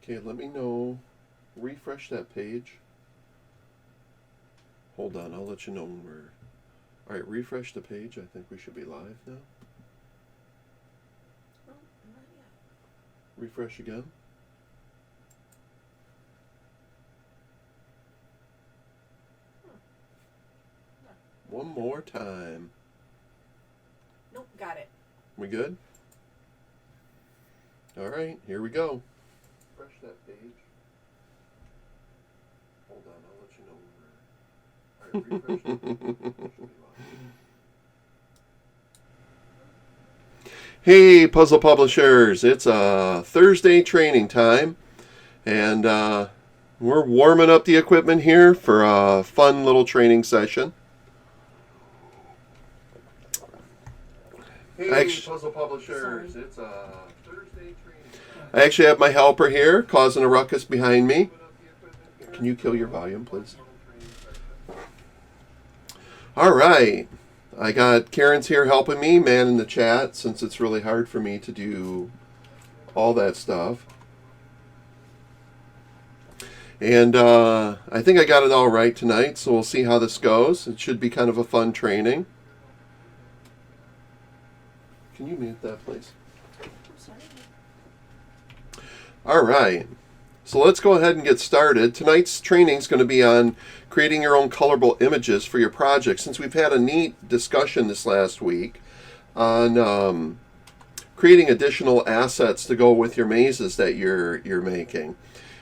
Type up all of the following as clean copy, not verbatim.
Okay, let me know. Refresh that page. Hold on, I'll let you know when we're... Alright, refresh the page. I think we should be live now. Oh, not yet. Refresh again. One more time. Nope, got it. We good? Alright, here we go. Refresh that page. Hold on, I'll let you know when we're... Alright, refresh that page. Should be live. Hey, Puzzle Publishers! It's Thursday training time, and we're warming up the equipment here for a fun little training session. Hey, Puzzle Publishers! Sorry. It's Thursday training time. I actually have my helper here, causing a ruckus behind me. Can you kill your volume, please? All right. I got Karen's here helping me, man in the chat, since it's really hard for me to do all that stuff. And I think I got it all right tonight, so we'll see how this goes. It should be kind of a fun training. Can you mute that, please? I'm sorry. All right. So let's go ahead and get started. Tonight's training is going to be on creating your own colorable images for your project. Since we've had a neat discussion this last week on creating additional assets to go with your mazes that you're making.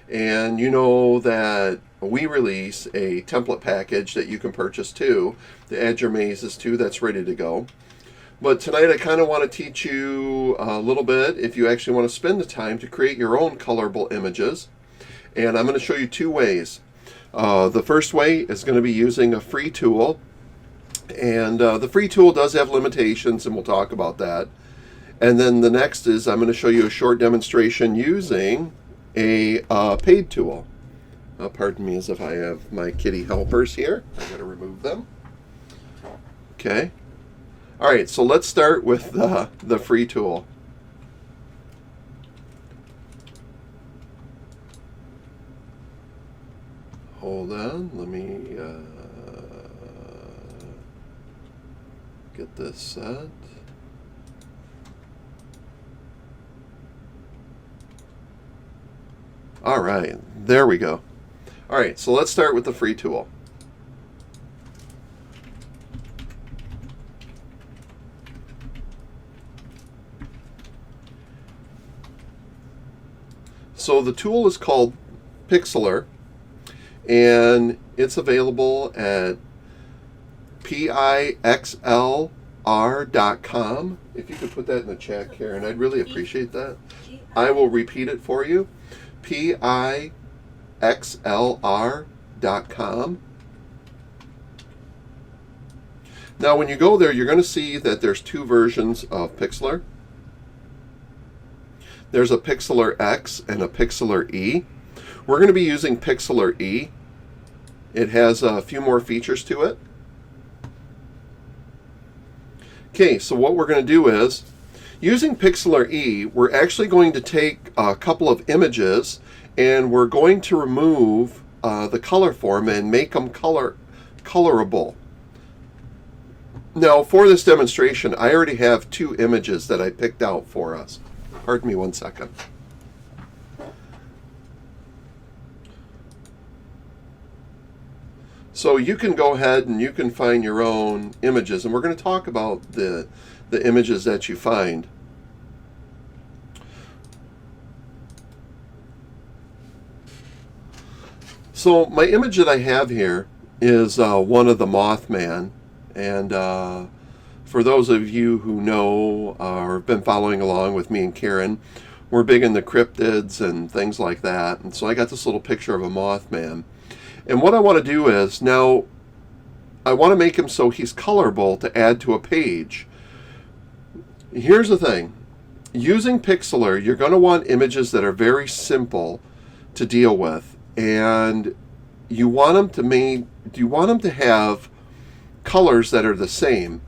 And you know that we release a template package that you can purchase too to add your mazes to that's ready to go. But tonight I kind of want to teach you a little bit, if you actually want to spend the time, to create your own colorable images. And I'm going to show you two ways. The first way is going to be using a free tool. And the free tool does have limitations, and we'll talk about that. And then the next is I'm going to show you a short demonstration using a paid tool. Pardon me as if I have my kitty helpers here. I'm going to remove them. Okay. All right, so let's start with the free tool. Hold on, let me get this set. All right, there we go. All right, so let's start with the free tool. So the tool is called Pixlr, and it's available at pixlr.com. If you could put that in the chat, Karen, I'd really appreciate that. I will repeat it for you. pixlr.com. Now, when you go there, you're going to see that there's two versions of Pixlr. There's a Pixlr X and a Pixlr E. We're going to be using Pixlr E. It has a few more features to it. Okay, so what we're going to do is, using Pixlr E, we're actually going to take a couple of images and we're going to remove the color form and make them colorable. Now, for this demonstration, I already have two images that I picked out for us. Pardon me one second. So you can go ahead and you can find your own images, and we're going to talk about the images that you find. So my image that I have here is one of the Mothman, and for those of you who know or have been following along with me and Karen, we're big in the cryptids and things like that, and so I got this little picture of a Mothman. And what I want to do is, now, I want to make him so he's colorable to add to a page. Here's the thing. Using Pixlr, you're going to want images that are very simple to deal with. And you want them to have colors that are the same.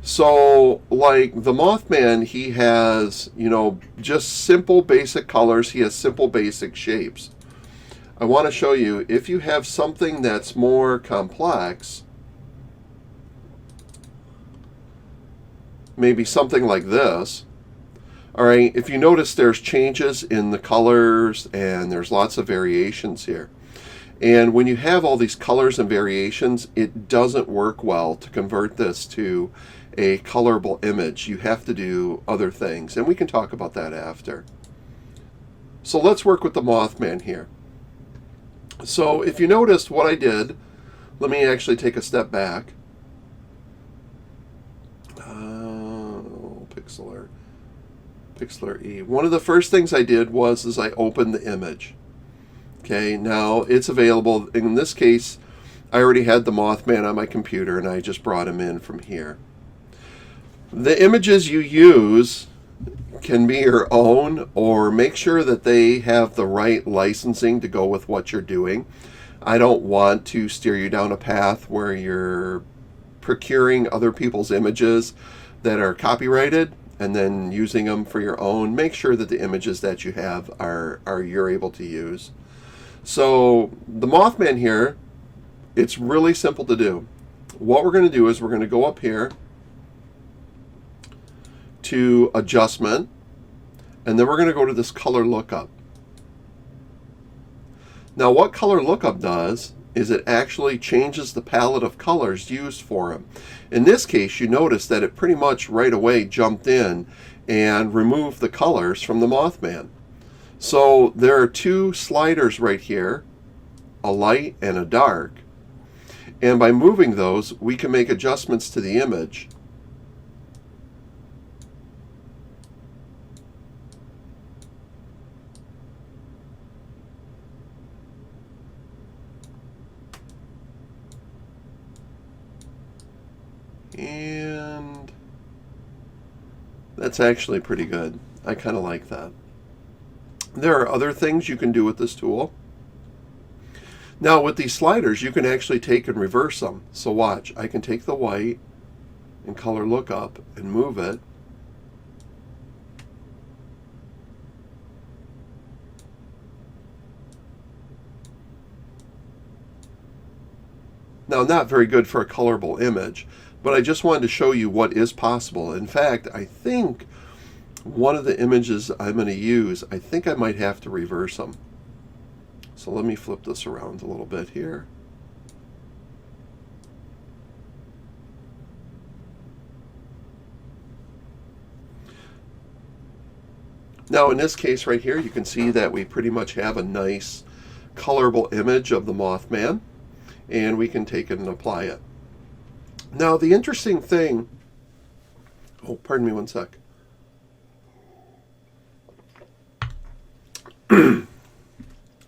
So, like the Mothman, he has, you know, just simple basic colors. He has simple basic shapes. I want to show you, if you have something that's more complex, maybe something like this. All right, if you notice, there's changes in the colors and there's lots of variations here. And when you have all these colors and variations, it doesn't work well to convert this to a colorable image. You have to do other things, and we can talk about that after. So let's work with the Mothman here. So if you noticed what I did, let me actually take a step back. Pixlr E. One of the first things I did was I opened the image. Okay, now it's available. In this case, I already had the Mothman on my computer and I just brought him in from here. The images you use can be your own, or make sure that they have the right licensing to go with what you're doing. I don't want to steer you down a path where you're procuring other people's images that are copyrighted and then using them for your own. Make sure that the images that you have are you're able to use. So the Mothman here, it's really simple to do. What we're going to do is we're going to go up here to adjustment, and then we're going to go to this color lookup. Now what color lookup does is it actually changes the palette of colors used for them. In this case, you notice that it pretty much right away jumped in and removed the colors from the Mothman. So there are two sliders right here, a light and a dark. And by moving those, we can make adjustments to the image. And that's actually pretty good. I kind of like that. There are other things you can do with this tool. Now with these sliders, you can actually take and reverse them. So watch, I can take the white and color lookup and move it. Now, not very good for a colorable image, but I just wanted to show you what is possible. In fact, I think one of the images I'm going to use, I think I might have to reverse them. So let me flip this around a little bit here. Now in this case right here, you can see that we pretty much have a nice colorable image of the Mothman, and we can take it and apply it. Now the interesting thing, oh, pardon me one sec.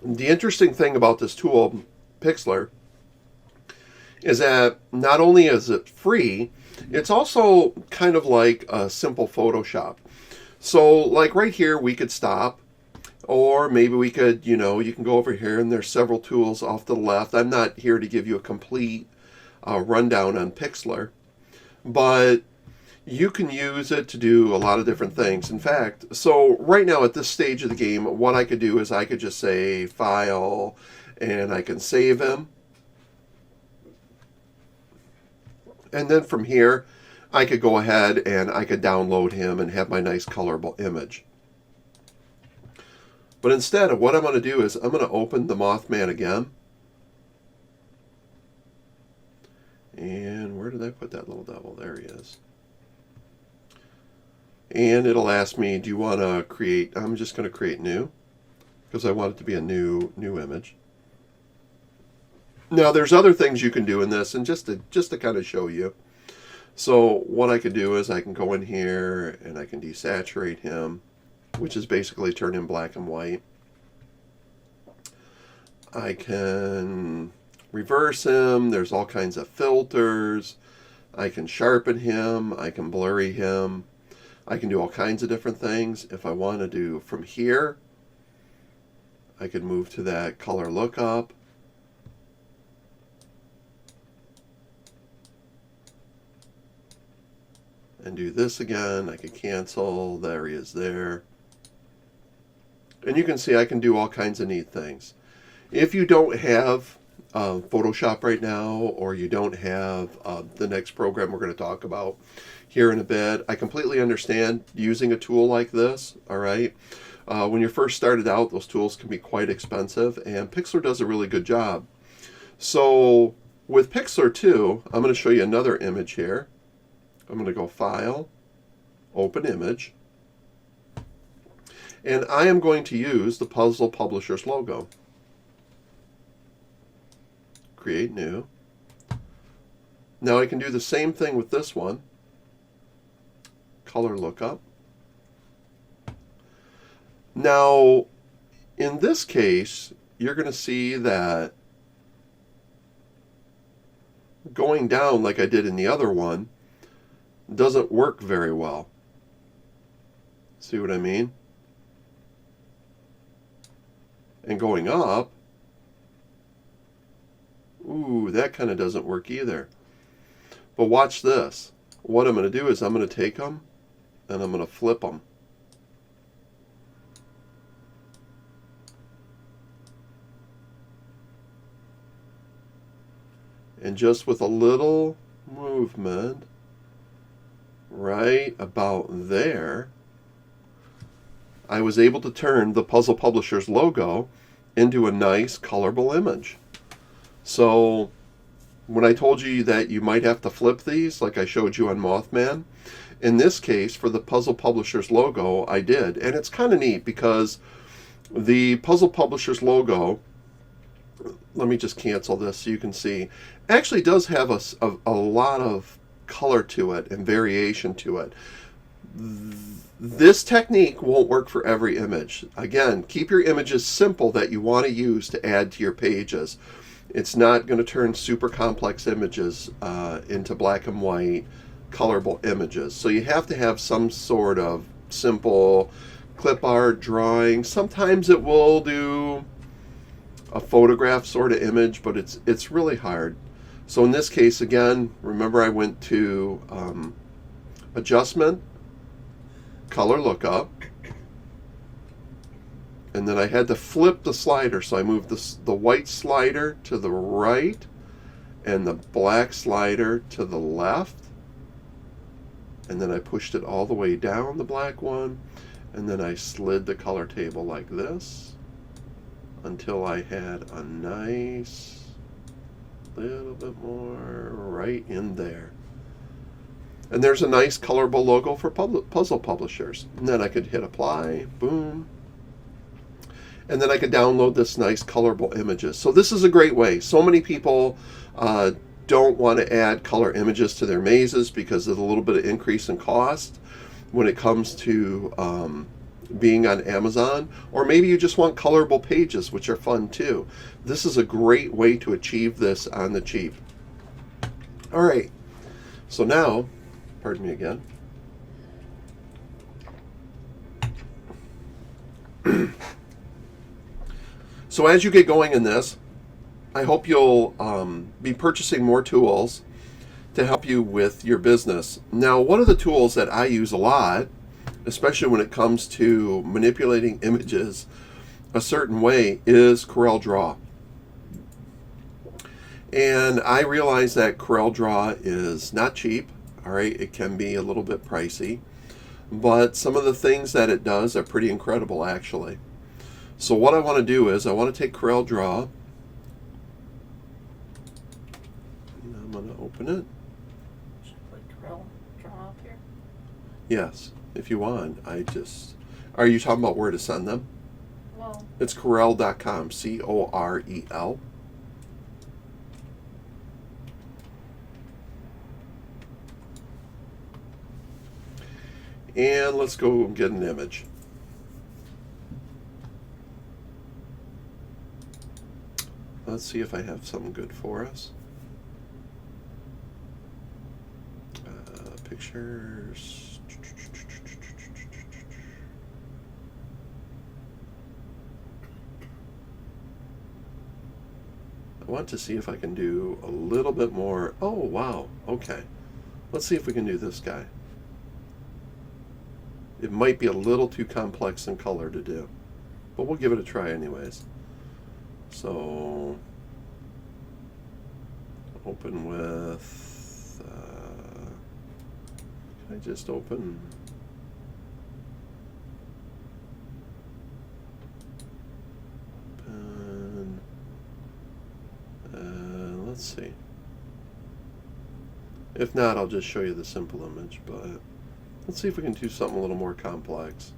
The interesting thing about this tool, Pixlr, is that not only is it free, it's also kind of like a simple Photoshop. So like right here, we could stop, or maybe we could, you know, you can go over here and there's several tools off to the left. I'm not here to give you a complete rundown on Pixlr, but you can use it to do a lot of different things. In fact, so right now at this stage of the game, what I could do is I could just say File, and I can save him. And then from here, I could go ahead and I could download him and have my nice colorable image. But instead of what I'm going to do is I'm going to open the Mothman again. And where did I put that little devil? There he is. And it'll ask me, do you want to create, I'm just going to create new, because I want it to be a new image. Now there's other things you can do in this, and just to kind of show you. So what I can do is I can go in here and I can desaturate him, which is basically turn him black and white. I can reverse him. There's all kinds of filters. I can sharpen him. I can blurry him. I can do all kinds of different things. If I want to do from here, I could move to that color lookup. and do this again. I could cancel. There he is there. And you can see I can do all kinds of neat things. If you don't have Photoshop right now, or you don't have the next program we're going to talk about here in a bit, I completely understand using a tool like this, all right? When you're first started out, those tools can be quite expensive, and Pixlr does a really good job. So with Pixlr 2, I'm going to show you another image here. I'm going to go File, Open Image, and I am going to use the Puzzle Publishers logo. Create New. Now I can do the same thing with this one. Color Lookup. Now, in this case, you're going to see that going down like I did in the other one doesn't work very well. See what I mean? And going up, ooh, that kind of doesn't work either. But watch this. What I'm going to do is I'm going to take them and I'm going to flip them. And just with a little movement right about there, I was able to turn the Puzzle Publishers logo into a nice colorable image. So when I told you that you might have to flip these, like I showed you on Mothman, in this case, for the Puzzle Publishers logo, I did. And it's kind of neat because the Puzzle Publishers logo, let me just cancel this so you can see, actually does have a lot of color to it and variation to it. This technique won't work for every image. Again, keep your images simple that you want to use to add to your pages. It's not going to turn super complex images into black and white colorable images. So you have to have some sort of simple clip art drawing. Sometimes it will do a photograph sort of image, but it's really hard. So in this case, again, remember I went to Adjustment, Color Lookup, and then I had to flip the slider. So I moved the white slider to the right and the black slider to the left. And then I pushed it all the way down, the black one, and then I slid the color table like this until I had a nice little bit more right in there. And there's a nice colorable logo for Puzzle Publishers. And then I could hit apply, boom. And then I could download this nice colorable images. So this is a great way. So many people don't want to add color images to their mazes because of the little bit of increase in cost when it comes to being on Amazon. Or maybe you just want colorable pages, which are fun too. This is a great way to achieve this on the cheap. All right. So now, pardon me again. So as you get going in this, I hope you'll be purchasing more tools to help you with your business. Now, one of the tools that I use a lot, especially when it comes to manipulating images a certain way, is CorelDRAW. And I realize that CorelDRAW is not cheap, all right? It can be a little bit pricey, but some of the things that it does are pretty incredible, actually. So what I want to do is I want to take CorelDRAW, and I'm going to open it. Should I put CorelDRAW up here? Yes, if you want. Are you talking about where to send them? Well, It's Corel.com, C-O-R-E-L. And let's go get an image. Let's see if I have something good for us. Pictures. I want to see if I can do a little bit more. Oh, wow. Okay. Let's see if we can do this guy. It might be a little too complex in color to do, but we'll give it a try anyways. So open with, can I just open? Let's see. If not, I'll just show you the simple image, but let's see if we can do something a little more complex.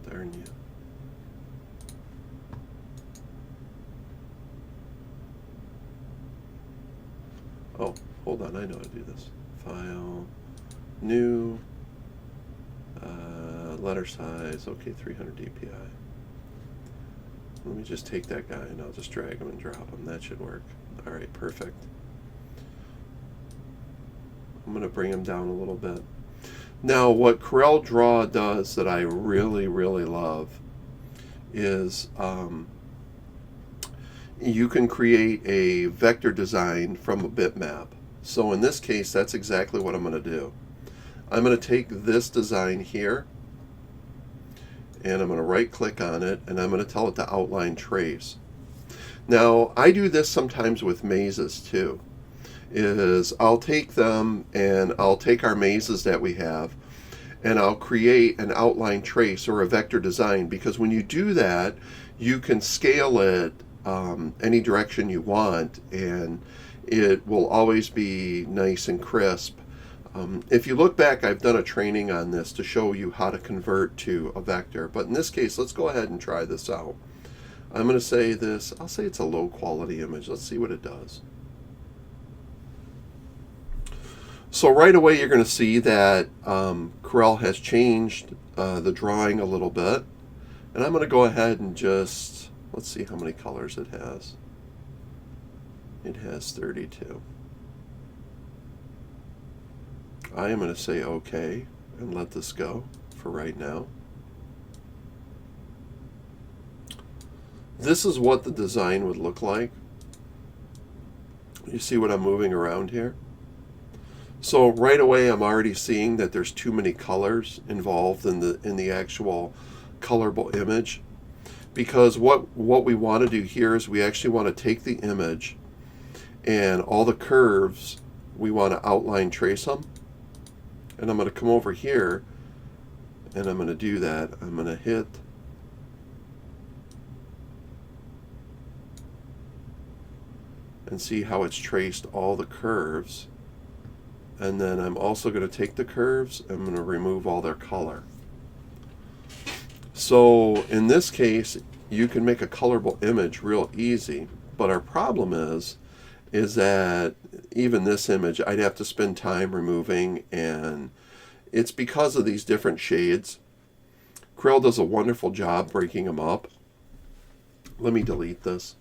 Darn you. Oh, hold on, I know how to do this. File, new, letter size, okay, 300 dpi. Let me just take that guy and I'll just drag him and drop him. That should work. All right, perfect. I'm going to bring him down a little bit. Now, what Corel Draw does that I really, really love is you can create a vector design from a bitmap. So in this case, that's exactly what I'm going to do. I'm going to take this design here, and I'm going to right click on it, and I'm going to tell it to outline trace. Now, I do this sometimes with mazes too. Is I'll take them and I'll take our mazes that we have and I'll create an outline trace or a vector design, because when you do that, you can scale it any direction you want, and it will always be nice and crisp. If you look back, I've done a training on this to show you how to convert to a vector, but in this case, let's go ahead and try this out. I'm going to say this, I'll say it's a low quality image. Let's see what it does. So right away you're going to see that Corel has changed the drawing a little bit. And I'm going to go ahead and just, let's see how many colors it has. It has 32. I am going to say OK and let this go for right now. This is what the design would look like. You see what I'm moving around here? So right away I'm already seeing that there's too many colors involved in the actual colorable image, because what we want to do here is we actually want to take the image and all the curves, we want to outline trace them. And I'm going to come over here and I'm going to do that. I'm going to hit and see how it's traced all the curves. And then I'm also going to take the curves, I'm going to remove all their color. So in this case, you can make a colorable image real easy, but our problem is that even this image I'd have to spend time removing, and it's because of these different shades. Corel does a wonderful job breaking them up. Let me delete this.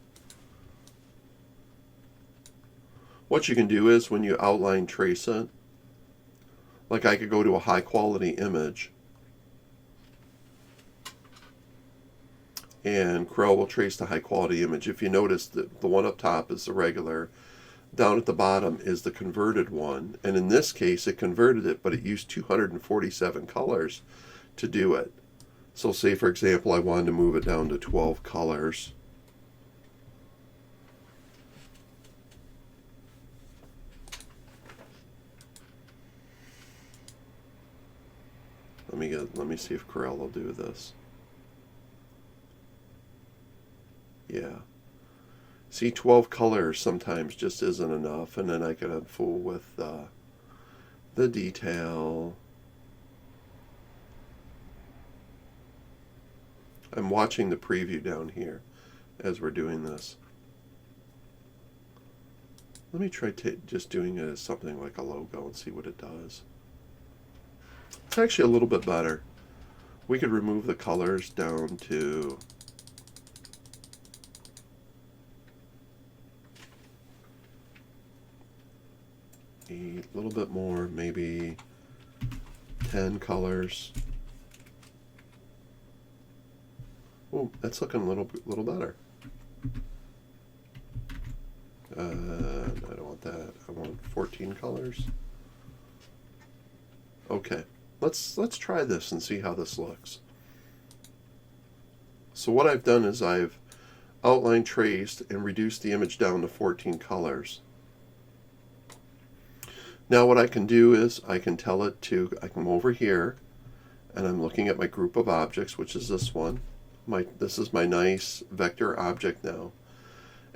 What you can do is when you outline trace it, like I could go to a high quality image and Corel will trace the high quality image. If you notice that the one up top is the regular, down at the bottom is the converted one, and in this case it converted it, but it used 247 colors to do it. So say for example I wanted to move it down to 12 colors. Let me see if Corel will do this. Yeah. See, 12 colors sometimes just isn't enough, and then I can fool with the detail. I'm watching the preview down here as we're doing this. Let me try just doing it as something like a logo and see what it does. It's actually a little bit better. We could remove the colors down to a little bit more, maybe 10 colors. Oh, that's looking a little better. I don't want that. I want 14 colors. Okay, let's try this and see how this looks. So what I've done is I've outline traced and reduced the image down to 14 colors. Now what I can do is I can tell it to, I come over here and I'm looking at my group of objects, which is this one. This is my nice vector object now.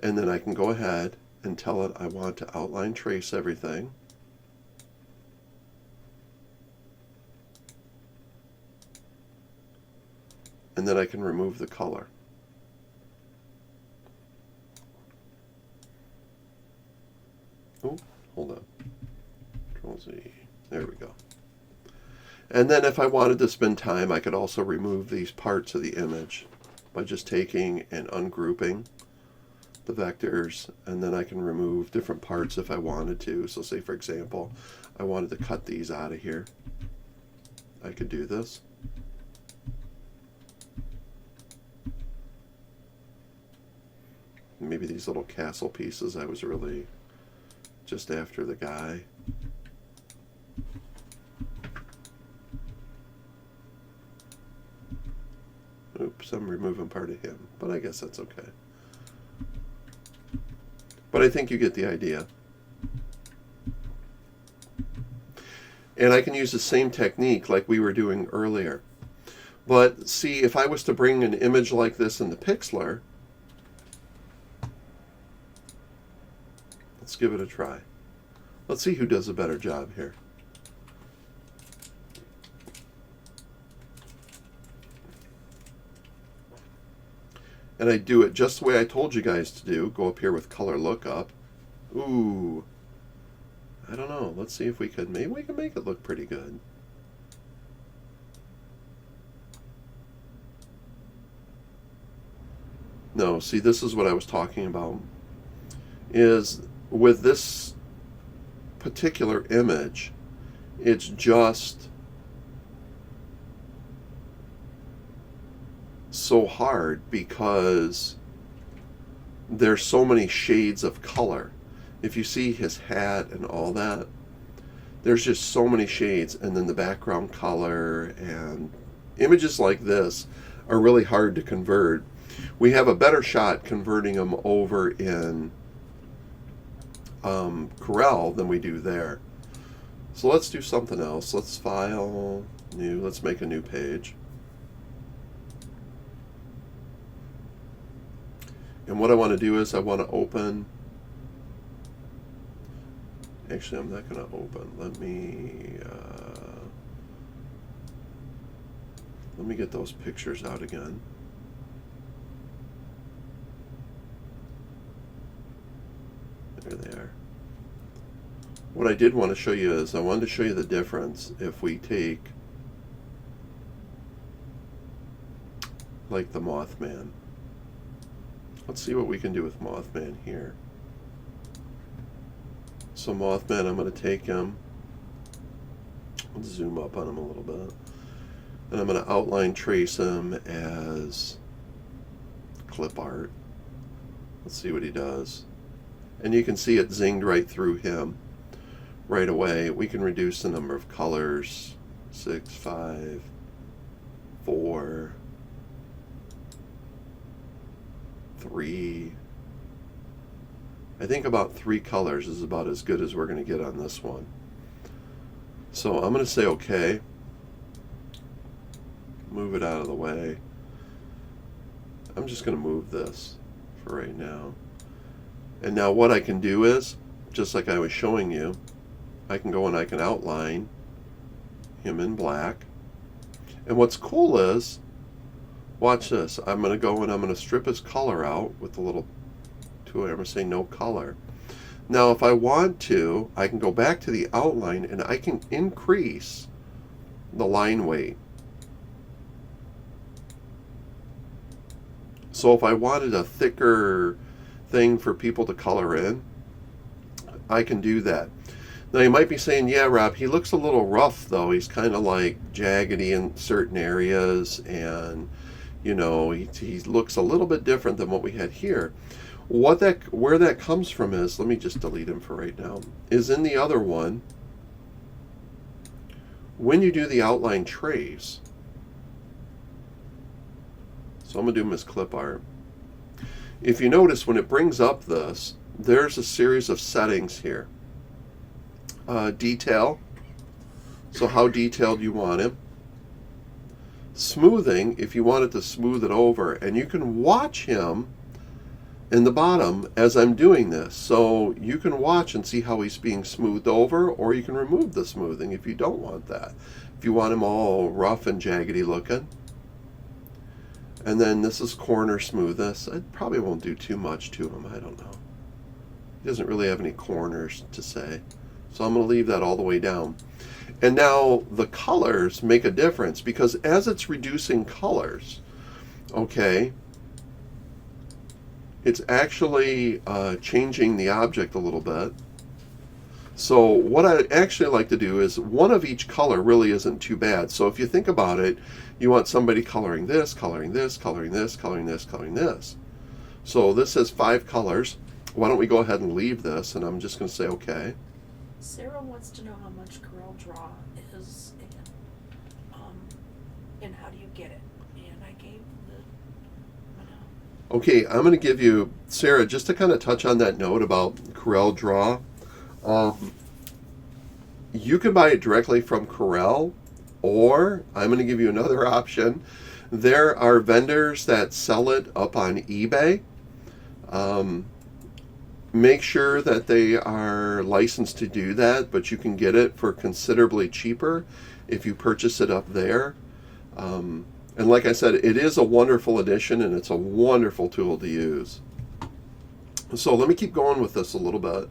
And then I can go ahead and tell it I want to outline trace everything. And then I can remove the color. Oh, hold on. Control Z. There we go. And then if I wanted to spend time, I could also remove these parts of the image by just taking and ungrouping the vectors, and then I can remove different parts if I wanted to. So say, for example, I wanted to cut these out of here. I could do this. Maybe these little castle pieces, I was really just after the guy. Oops, I'm removing part of him, but I guess that's okay. But I think you get the idea. And I can use the same technique like we were doing earlier. But see, if I was to bring an image like this into Pixlr, let's give it a try. Let's see who does a better job here. And I do it just the way I told you guys to do. Go up here with color lookup. Ooh. I don't know. Let's see if we could. Maybe we can make it look pretty good. No, see, this is what I was talking about. Is with this particular image, it's just so hard because there's so many shades of color. If you see his hat and all that, there's just so many shades, and then the background color, and images like this are really hard to convert. We have a better shot converting them over in Corel than we do there. So let's do something else. Let's file, new, let's make a new page. And what I want to do is I want to open, actually I'm not going to open, let me get those pictures out again. There they are. What I did want to show you is I wanted to show you the difference if we take like the Mothman. Let's see what we can do with Mothman here. So Mothman, I'm going to take him. Let's zoom up on him a little bit. And I'm going to outline trace him as clip art. Let's see what he does. And you can see it zinged right through him right away. We can reduce the number of colors. 6, 5, 4, 3. I think about 3 colors is about as good as we're going to get on this one. So I'm going to say okay. Move it out of the way. I'm just going to move this for right now. And now what I can do is, just like I was showing you, I can go and I can outline him in black. And what's cool is, watch this. I'm going to go and I'm going to strip his color out with the little tool. I'm going to say no color. Now if I want to, I can go back to the outline and I can increase the line weight. So if I wanted a thicker thing for people to color in, I can do that. Now you might be saying, yeah, Rob, he looks a little rough though. He's kind of like jaggedy in certain areas, and you know, he looks a little bit different than what we had here. Where that comes from is, let me just delete him for right now, is in the other one, when you do the outline trace. So I'm going to do him as clip art. If you notice, when it brings up this, there's a series of settings here. Detail, so how detailed you want him. Smoothing, if you want it to smooth it over. And you can watch him in the bottom as I'm doing this. So you can watch and see how he's being smoothed over, or you can remove the smoothing if you don't want that. If you want him all rough and jaggedy looking. And then this is corner smoothness. I probably won't do too much to him. I don't know. He doesn't really have any corners to say. So I'm going to leave that all the way down. And now the colors make a difference, because as it's reducing colors, okay, it's actually changing the object a little bit. So what I actually like to do is one of each color really isn't too bad. So if you think about it, you want somebody coloring this, coloring this, coloring this, coloring this, coloring this. So this has 5 colors. Why don't we go ahead and leave this, and I'm just going to say okay. Sarah wants to know how much Corel Draw is and how do you get it? And I gave the Okay, I'm going to give you, Sarah, just to kind of touch on that note about Corel Draw. You can buy it directly from Corel, or I'm going to give you another option. There are vendors that sell it up on eBay. Make sure that they are licensed to do that, but you can get it for considerably cheaper if you purchase it up there. And like I said, it is a wonderful addition, and it's a wonderful tool to use. So let me keep going with this a little bit.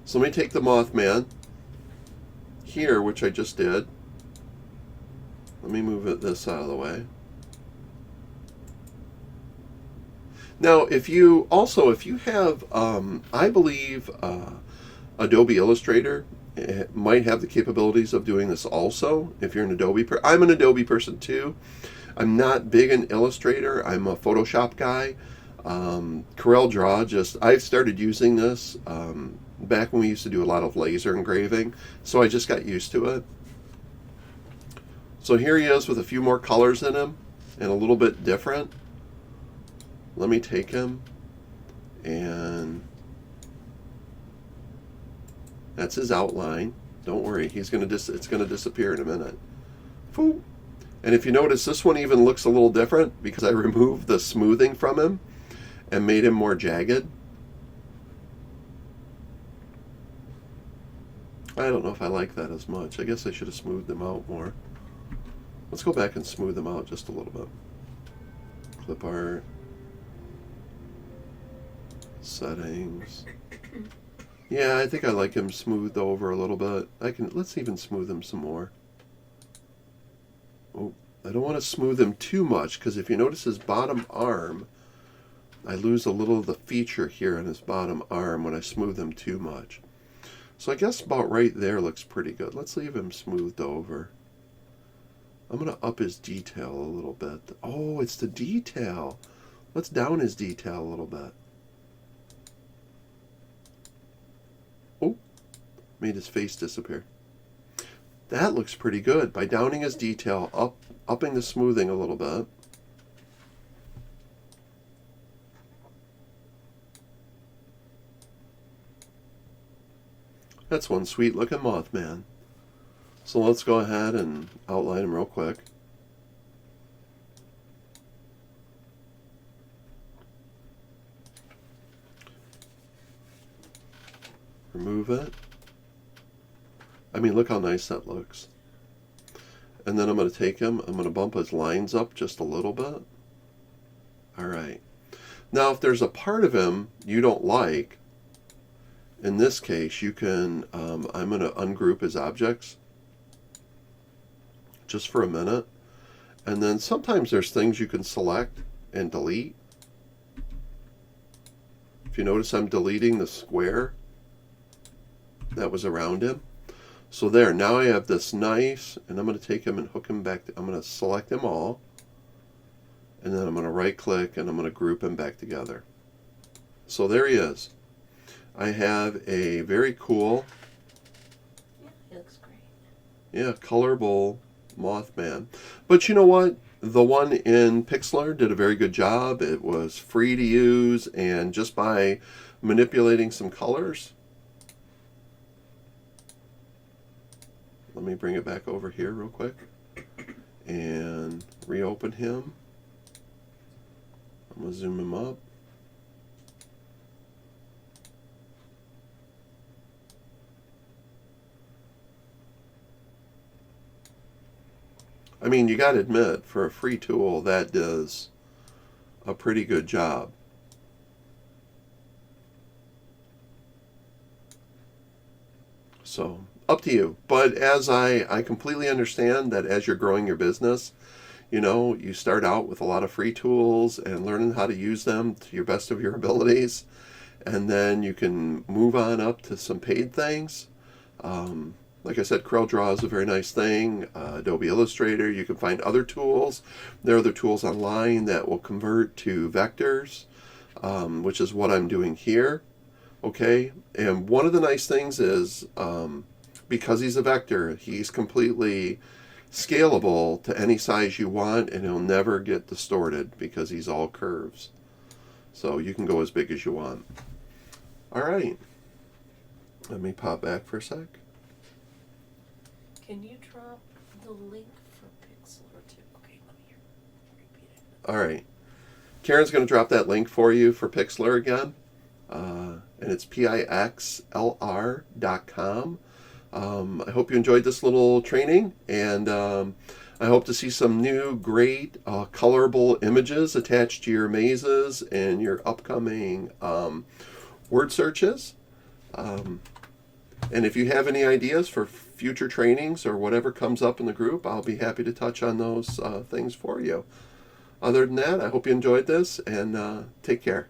So let me take the Mothman here, which I just did. Let me move this out of the way. Now, if you have, I believe Adobe Illustrator might have the capabilities of doing this also. If you're an Adobe person, I'm an Adobe person too. I'm not big in Illustrator. I'm a Photoshop guy. Corel Draw, I've started using this back when we used to do a lot of laser engraving, so I just got used to it. So here he is with a few more colors in him and a little bit different. Let me take him, and that's his outline. Don't worry, it's going to disappear in a minute. Foo. And if you notice, this one even looks a little different because I removed the smoothing from him and made him more jagged. I don't know if I like that as much. I guess I should have smoothed him out more. Let's go back and smooth him out just a little bit. Clip art. Settings. Yeah, I think I like him smoothed over a little bit. Let's even smooth him some more. Oh, I don't want to smooth him too much, because if you notice his bottom arm, I lose a little of the feature here on his bottom arm when I smooth him too much. So I guess about right there looks pretty good. Let's leave him smoothed over. I'm going to up his detail a little bit. Oh, it's the detail. Let's down his detail a little bit. Oh, made his face disappear. That looks pretty good. By downing his detail, upping the smoothing a little bit. That's one sweet looking Mothman. So let's go ahead and outline him real quick. Remove it. I mean, look how nice that looks. And then I'm going to take him, I'm going to bump his lines up just a little bit. Alright. Now, if there's a part of him you don't like, in this case, you can, I'm going to ungroup his objects just for a minute. And then sometimes there's things you can select and delete. If you notice, I'm deleting the square that was around him. So there, now I have this nice, and I'm going to take him and hook him back. I'm going to select them all, and then I'm going to right click and I'm going to group them back together. So there he is. I have a very cool, Yeah, he looks great. yeah, colorable Mothman. But you know what? The one in Pixlr did a very good job. It was free to use, and just by manipulating some colors. Let me bring it back over here real quick and reopen him. I'm going to zoom him up. I mean, you got to admit, for a free tool, that does a pretty good job. So, up to you. But as I completely understand that as you're growing your business, you know, you start out with a lot of free tools and learning how to use them to your best of your abilities. And then you can move on up to some paid things. Like I said, CorelDRAW is a very nice thing. Adobe Illustrator, you can find other tools. There are other tools online that will convert to vectors, which is what I'm doing here. Okay, and one of the nice things is because he's a vector, he's completely scalable to any size you want, and he'll never get distorted because he's all curves. So you can go as big as you want. All right, let me pop back for a sec. Can you drop the link for Pixlr too? Okay, let me repeat it. All right, Karen's going to drop that link for you for Pixlr again, and it's pixlr.com. I hope you enjoyed this little training, and I hope to see some new great colorable images attached to your mazes and your upcoming word searches. And if you have any ideas for future trainings or whatever comes up in the group, I'll be happy to touch on those things for you. Other than that, I hope you enjoyed this, and take care.